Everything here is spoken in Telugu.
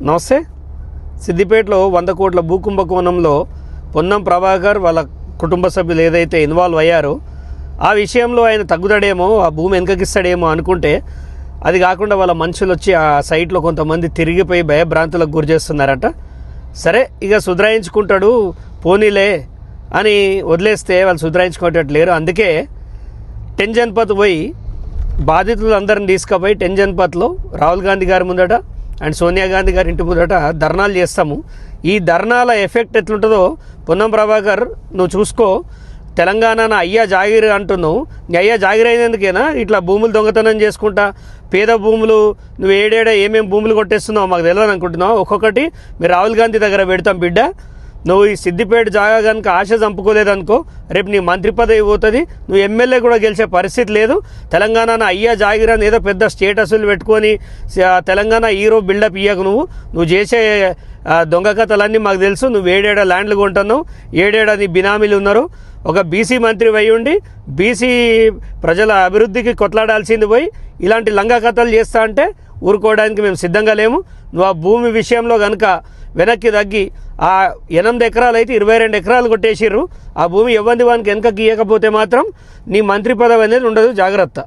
నమస్తే. సిద్దిపేటలో 100 కోట్ల భూ కుంభకోణంలో పొన్నం ప్రభాకర్ వాళ్ళ కుటుంబ సభ్యులు ఏదైతే ఇన్వాల్వ్ అయ్యారో ఆ విషయంలో ఆయన తగ్గుతాడేమో, ఆ భూమి వెనకకిస్తాడేమో అనుకుంటే అది కాకుండా వాళ్ళ మనుషులు వచ్చి ఆ సైట్లో కొంతమంది తిరిగిపోయి భయభ్రాంతులకు గురి చేస్తున్నారట. సరే ఇక సుధరాయించుకుంటాడు పోనీలే అని వదిలేస్తే వాళ్ళు సుధరాయించుకునేటట్టు లేరు. అందుకే 10 జన్పత్ పోయి బాధితులందరిని తీసుకుపోయి 10 జన్పత్లో రాహుల్ గాంధీ గారి ముందట అండ్ సోనియా గాంధీ గారి ఇంటి ముందట ధర్నాలు చేస్తాము. ఈ ధర్నాల ఎఫెక్ట్ ఎట్లుంటుందో పొన్నం ప్రభాకర్ నువ్వు చూసుకో. తెలంగాణ అయ్యా జాగిర్ అంటున్నావు, నీ అయ్యా జాగిర్ అయినందుకేనా ఇట్లా భూములు దొంగతనం చేసుకుంటా పేద భూములు నువ్వు ఏమేమి భూములు కొట్టేస్తున్నావు మాకు తెలియదు అనుకుంటున్నావు. ఒక్కొక్కటి మీరు రాహుల్ గాంధీ దగ్గర పెడతాం బిడ్డ. నువ్వు ఈ సిద్దిపేట జాగా కనుక ఆశ చంపుకోలేదనుకో రేపు నీ మంత్రి పదవి పోతుంది, నువ్వు ఎమ్మెల్యే కూడా గెలిచే పరిస్థితి లేదు. తెలంగాణ అయ్యా జాగిర్ అని ఏదో పెద్ద స్టేటస్లు పెట్టుకొని తెలంగాణ హీరో బిల్డప్ ఇయ్యకు. నువ్వు చేసే దొంగ కథలన్నీ మాకు తెలుసు. నువ్వు 7 ల్యాండ్లు కొంటున్నావు, 7 నీ బినామీలు ఉన్నారు. ఒక బీసీ మంత్రి అయి ఉండి బీసీ ప్రజల అభివృద్ధికి కొట్లాడాల్సింది పోయి ఇలాంటి లంగా కథలు చేస్తా అంటే ఊరుకోవడానికి మేము సిద్ధంగా లేము. నువ్వు ఆ భూమి విషయంలో కనుక వెనక్కి తగ్గి ఆ 8 ఎకరాలు అయితే 22 ఎకరాలు కొట్టేసిర్రు. ఆ భూమి ఎవరిది వానికి వెనకకి ఇవ్వకపోతే మాత్రం నీ మంత్రి పదవి అనేది ఉండదు, జాగ్రత్త.